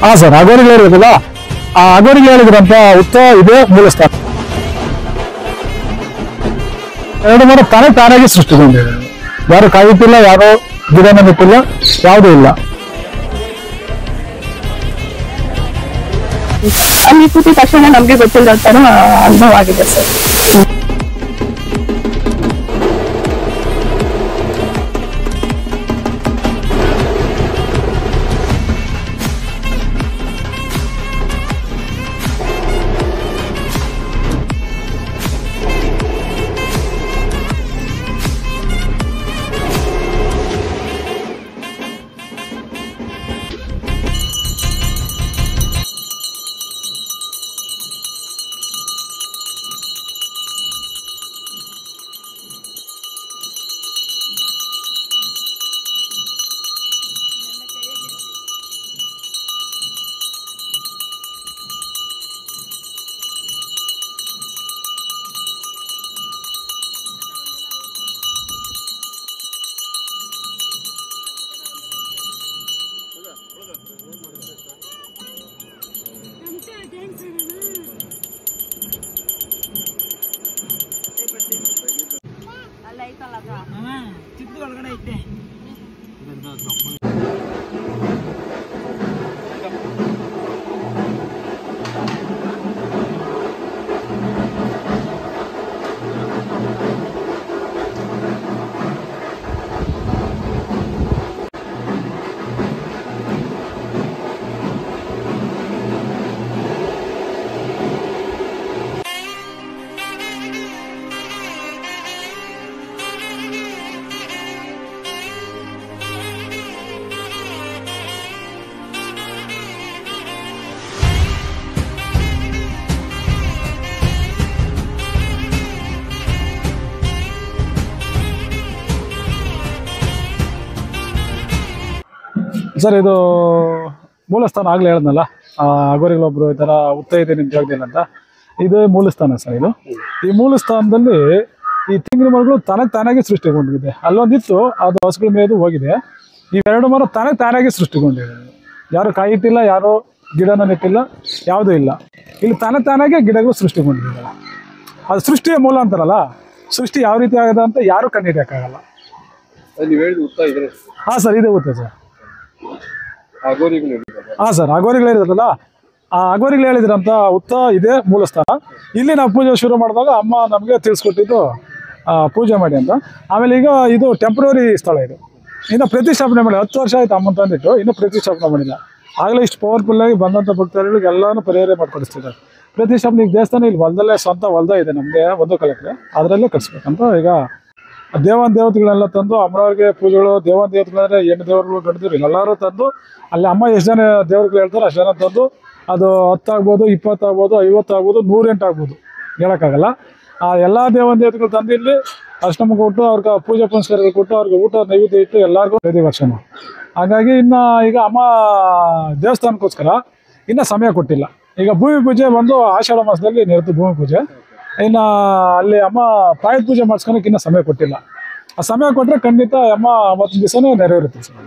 हाँ सर अगोरी ಹೇಳಿದ್ರಲ್ಲ ಆ ಅಗೋರಿಗೆ ಹೇಳಿದ್ರಂತ ಉತ್ತ ಇದೆ ಮೂಲ ಸ್ಥಾನ ಎರಡು ಮರ ತಾನಾಗಿ ಸೃಷ್ಟಿಗೊಂಡಿದೆ ಯಾರು ಕಾಯುತ್ತಿಲ್ಲ ಯಾರೋ ಗಿಡನ ನೆಟ್ಟಿಲ್ಲ ಯಾವುದೂ ಇಲ್ಲ ಅಲ್ಲಿ ಕೂತಿದ ತಕ್ಷಣ ನಮ್ಗೆ ಗೊತ್ತಿಲ್ಲ ತರ ಅನುಭವ ಆಗಿದೆ ಸರ್ ಚಿಕ್ಕ ಒಳಗಡೆ ಐತೆ ಸರ್ ಇದು ಮೂಲ ಸ್ಥಾನ ಆಗ್ಲೇ ಹೇಳಿದ್ನಲ್ಲ ಅಗೋರಿಗಳೊಬ್ರು ಈ ತರ ಉತ್ತ ಇದೆ ನಿಮ್ ಜಾಗದಲ್ಲಿ ಅಂತ ಇದು ಮೂಲ ಸ್ಥಾನ ಸರ್ ಇದು ಈ ಮೂಲ ಸ್ಥಾನದಲ್ಲಿ ಈ ತೆಂಗಿನ ಮರಗಳು ತಾನಾಗಿ ಸೃಷ್ಟಿಗೊಂಡಿದೆ ಅಲ್ಲೊಂದಿತ್ತು ಅದು ಹಸುಗಳ ಮೇದು ಹೋಗಿದೆ ಇವೆರಡು ಮರ ತಾನಾಗಿ ಸೃಷ್ಟಿಗೊಂಡಿದೆ ಯಾರು ಕಾಯಿಟ್ಟಿಲ್ಲ ಯಾರು ಗಿಡನ ನೆಟ್ಟಿಲ್ಲ ಯಾವುದೂ ಇಲ್ಲ ಇಲ್ಲಿ ತಾನಾಗೆ ಗಿಡಗಳು ಸೃಷ್ಟಿಗೊಂಡಿದೆ ಅದು ಸೃಷ್ಟಿಯ ಮೂಲ ಅಂತಾರಲ್ಲ ಸೃಷ್ಟಿ ಯಾವ ರೀತಿ ಆಗದ ಅಂತ ಯಾರು ಕಂಡುಹಿಡಿಯಕ್ಕಾಗಲ್ಲ ಹಾ ಸರ್ ಇದೇ ಗೊತ್ತೆ ಸರ್ ಹಾ ಸರ್ ಅಗೋರಿಗಳು ಹೇಳಿದ್ರಲ್ಲ ಆ ಅಗೋರಿಗಳು ಹೇಳಿದ್ರಂತ ಉತ್ತ ಇದೆ ಮೂಲ ಸ್ಥಾನ ಇಲ್ಲಿ ನಾವು ಪೂಜೆ ಶುರು ಮಾಡಿದಾಗ ಅಮ್ಮ ನಮಗೆ ತಿಳಿಸ್ಕೊಟ್ಟಿದ್ದು ಪೂಜೆ ಮಾಡಿ ಅಂತ ಆಮೇಲೆ ಈಗ ಇದು ಟೆಂಪ್ರವರಿ ಸ್ಥಳ ಇದು ಇನ್ನು ಪ್ರತಿಷ್ಠಾಪನೆ ಮಾಡಿ 10 ವರ್ಷ ಆಯ್ತು ಅಮ್ಮ ತಂದಿಟ್ಟು ಇನ್ನು ಪ್ರತಿಷ್ಠಾಪನೆ ಮಾಡಿಲ್ಲ ಆಗಲೇ ಇಷ್ಟು ಪವರ್ಫುಲ್ ಆಗಿ ಬಂದಂಥ ಭಕ್ತರುಗಳಿಗೆ ಎಲ್ಲಾನು ಪರಿಹಾರ ಮಾಡಿಕೊಡಿಸ್ತಿದ್ದಾರೆ ಪ್ರತಿಷ್ಠಾಪನೆ ದೇವಸ್ಥಾನ ಇಲ್ಲಿ ಹೊಲದಲ್ಲೇ ಸ್ವಂತ ಹೊಲದ ಇದೆ ನಮಗೆ 1 ಕಲೆಕ್ಟ್ರೆ ಅದರಲ್ಲೇ ಕಟ್ಸ್ಬೇಕಂತ ಈಗ ದೇವತೆಗಳೆಲ್ಲ ತಂದು ಅಮ್ಮನವ್ರಿಗೆ ಪೂಜೆಗಳು ದೇವತೆಗಳಂದ್ರೆ ಹೆಣ್ಣು ದೇವರುಗಳು ಗಂಡು ದೇವರು ಎಲ್ಲರೂ ತಂದು ಅಲ್ಲಿ ಅಮ್ಮ ಎಷ್ಟು ಜನ ದೇವ್ರುಗಳು ಹೇಳ್ತಾರೆ ಅಷ್ಟು ಜನ ತಂದು ಅದು 10 ಆಗ್ಬೋದು 20 ಆಗ್ಬೋದು 50 ಆಗ್ಬೋದು 108 ಆಗ್ಬೋದು ಹೇಳೋಕ್ಕಾಗಲ್ಲ ಆ ಎಲ್ಲ ದೇವತೆಗಳು ತಂದು ಇಲ್ಲಿ ಅಷ್ಟಮ ಕೊಟ್ಟು ಅವ್ರಿಗೆ ಪೂಜೆ ಪುನಸ್ಕಾರಗಳು ಕೊಟ್ಟು ಅವ್ರಿಗೆ ಊಟ ನೈವೇದ್ಯ ಇಟ್ಟು ಎಲ್ಲರಿಗೂ ಪ್ರತಿ ವರ್ಷ ಹಾಗಾಗಿ ಇನ್ನು ಈಗ ಅಮ್ಮ ದೇವಸ್ಥಾನಕ್ಕೋಸ್ಕರ ಇನ್ನೂ ಸಮಯ ಕೊಟ್ಟಿಲ್ಲ ಈಗ ಭೂಮಿ ಪೂಜೆ ಬಂದು ಆಷಾಢ ಮಾಸದಲ್ಲಿ ನಡೆದು ಭೂಮಿ ಪೂಜೆ ಇನ್ನು ಅಲ್ಲಿ ಅಮ್ಮ ಪಾಯದ ಪೂಜೆ ಮಾಡಿಸ್ಕೊಳಕ್ಕೆ ಇನ್ನೂ ಸಮಯ ಕೊಟ್ಟಿಲ್ಲ ಆ ಸಮಯ ಕೊಟ್ಟರೆ ಖಂಡಿತ ಅಮ್ಮ 30 ದಿವಸನೇ ನೆರವೇರುತ್ತೆ ಸರ್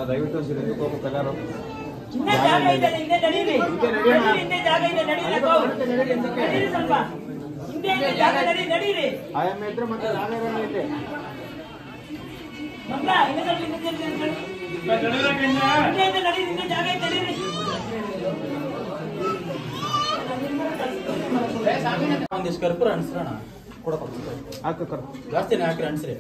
ದಯವಿಟ್ಟು ಸಿರಿದು ಕಲರು ಆಯಾಮ ಇದ್ರೆ ಮತ್ತೆ ಒಂದಿಷ್ಟು ಕರ್ಪೂರ ಅನ್ಸ್ರಣ ಕೊಡಪ್ಪ ಜಾಸ್ತಿನೇ ಹಾಕ್ರಿ ಅನ್ಸ್ರಿ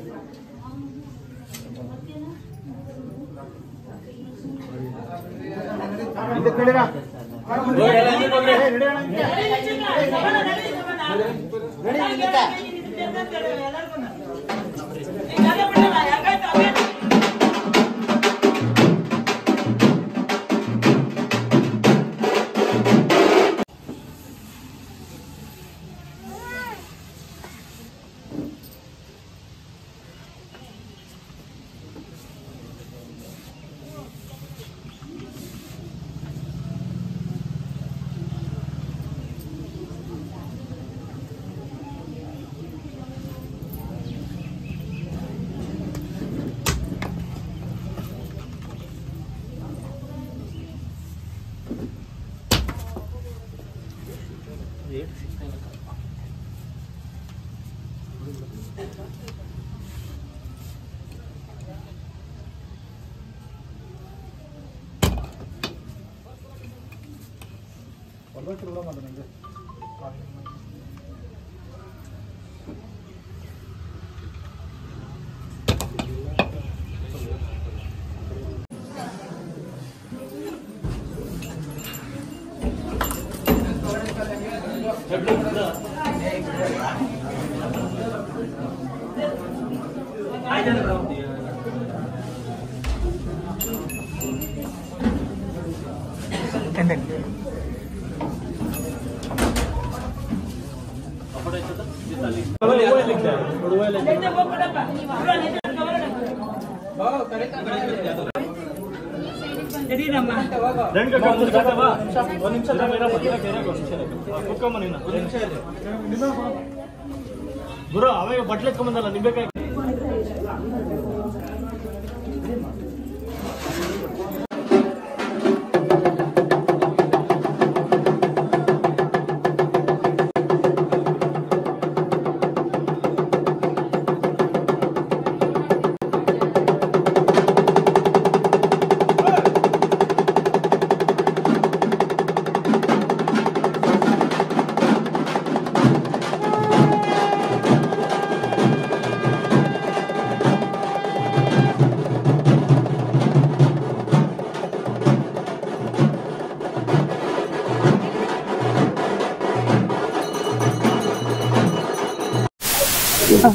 ಗುರು ಅವಾಗ ಬಟ್ಲೆ ಎತ್ಕೊಂಬಂದಲ್ಲ ನಿಂಬೇಕಾಗಿ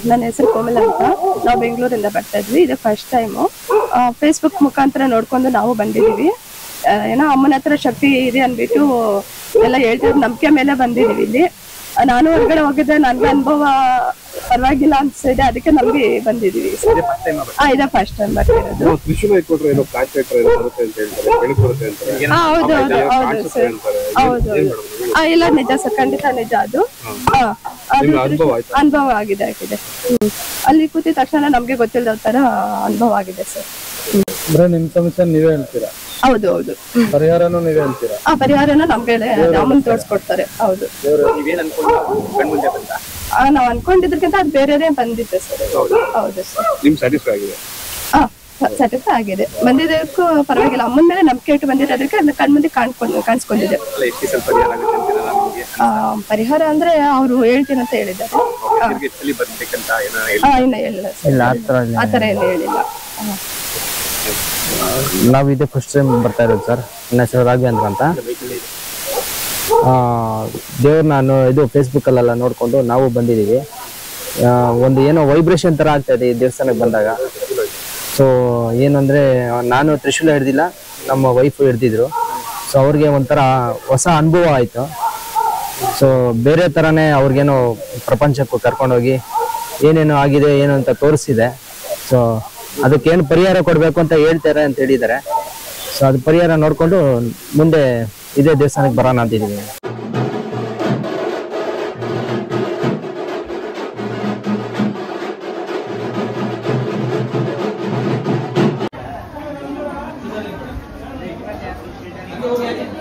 ನನ್ನ ಹೆಸರು ಕೋಮಲ ಅಂತ. ನಾವು ಬೆಂಗಳೂರಿಂದ ಬರ್ತಾ ಇದ್ವಿ. ಇದು ಫಸ್ಟ್ ಟೈಮು ಫೇಸ್ಬುಕ್ ಮುಖಾಂತರ ನೋಡ್ಕೊಂಡು ನಾವು ಬಂದಿದೀವಿ. ಏನೋ ಅಮ್ಮನ ಹತ್ರ ಶಕ್ತಿ ಇದೆ ಅನ್ಬಿಟ್ಟು ಎಲ್ಲ ಹೇಳ್ತಿದ್ರು, ನಂಬಿಕೆ ಮೇಲೆ ಬಂದಿದೀವಿ ಇಲ್ಲಿ. ನಾನು ಹೊರಗಡೆ ಹೋಗಿದ್ದೆ, ನನ್ಗೆ ಅನುಭವ ಪರವಾಗಿಲ್ಲ ಅನ್ಸಿದೆ, ಅದಕ್ಕೆ ನಮ್ಗೆ ಬಂದಿದೀವಿ. ಇದೇ ಫಸ್ಟ್ ಟೈಮ್ ಬರ್ತಿರೋದು. ಹೌದು ಹೌದು ಹೌದು ಸರ್, ಹೌದು ಇಲ್ಲ ನಿಜ ಸರ್, ಖಂಡಿತ ನಿಜ. ಅದು ಅನುಭವ ಆಗಿದೆ. ಅಲ್ಲಿ ಕೂತಿದ ತಕ್ಷಣ ನಮ್ಗೆ ಗೊತ್ತಿಲ್ಲದ ತರ ಅನುಭವ ಆಗಿದೆ ಸರ್. ನಿಮ್ ಸಮಸ್ಯೆ ನೀವೇ ಹೇಳ್ತೀರಾ? ಹೌದು ಹೌದು. ಪರಿಹಾರನೂ ನೀವೇ ಹೇಳ್ತೀರಾ? ಪರಿಹಾರನ ನಮ್ಗೆ ಅಮ್ಮನ್ ತೋರ್ಸ್ಕೊಡ್ತಾರೆ. ಹೌದು. ನಾವ್ ಅನ್ಕೊಂಡಿದ್ರಕ್ಕಿಂತ ಅದು ಬೇರೆದೇ ಬಂದಿತ್ತೆ ಸರ್. ಹೌದು ಸರ್. ಸ್ಯಾಟಿಸ್ಫೈ ಆಗಿದೆ. ಬಂದಿದ್ದಕ್ಕೂ ಪರವಾಗಿಲ್ಲ. ಅಮ್ಮನ ಮೇಲೆ ನಂಬಿಕೆ ಇಟ್ಟು ಬಂದಿರೋದಕ್ಕೆ ಅದನ್ನ ಕಣ್ಮುಂದೆ ಕಾಣಿಸ್ಕೊಂಡಿದೆ. ಪರಿಹಾರ ಅಂದ್ರೆ ಅವ್ರು ಹೇಳ್ತೀನಿ ಅಂತ ಹೇಳಿದ್ದಾರೆ. ಇನ್ನ ಹೇಳಿಲ್ಲ, ಆತರ ಏನು ಹೇಳಿಲ್ಲ. ನಾವು ಇದೇ ಫಸ್ಟ್ ಟೈಮ್ ಬರ್ತಾ ಇರೋದು ಸರ್. ನನ್ನ ಹೆಸರು ರಾಘವೇಂದ್ರ ಅಂತ. ದೇವ್ರನ್ನ ಇದು ಫೇಸ್ಬುಕ್ಕಲ್ಲೆಲ್ಲ ನೋಡಿಕೊಂಡು ನಾವು ಬಂದಿದ್ದೀವಿ. ಒಂದು ಏನೋ ವೈಬ್ರೇಷನ್ ಥರ ಆಗ್ತಾ ಇದೆ ಈ ದೇವಸ್ಥಾನಕ್ಕೆ ಬಂದಾಗ. ಸೊ ಏನಂದರೆ, ನಾನು ತ್ರಿಶೂಲ ಹಿಡ್ದಿಲ್ಲ, ನಮ್ಮ ವೈಫು ಹಿಡ್ದಿದ್ರು. ಸೊ ಅವ್ರಿಗೆ ಒಂಥರ ಹೊಸ ಅನುಭವ ಆಯಿತು. ಸೊ ಬೇರೆ ಥರನೇ ಅವ್ರಿಗೇನೋ ಪ್ರಪಂಚಕ್ಕೂ ಕರ್ಕೊಂಡೋಗಿ ಏನೇನು ಆಗಿದೆ ಏನು ಅಂತ ತೋರಿಸಿದೆ. ಸೊ ಅದಕ್ಕೇನು ಪರಿಹಾರ ಕೊಡಬೇಕು ಅಂತ ಹೇಳ್ತಾರೆ ಅಂತ ಹೇಳಿದ್ದಾರೆ. ಸೊ ಅದು ಪರಿಹಾರ ನೋಡಿಕೊಂಡು ಮುಂದೆ ಇದೇ ದೇವಸ್ಥಾನಕ್ಕೆ ಬರೋಣ ಅಂತಿದ್ದೀವಿ. ಹೋಗಿ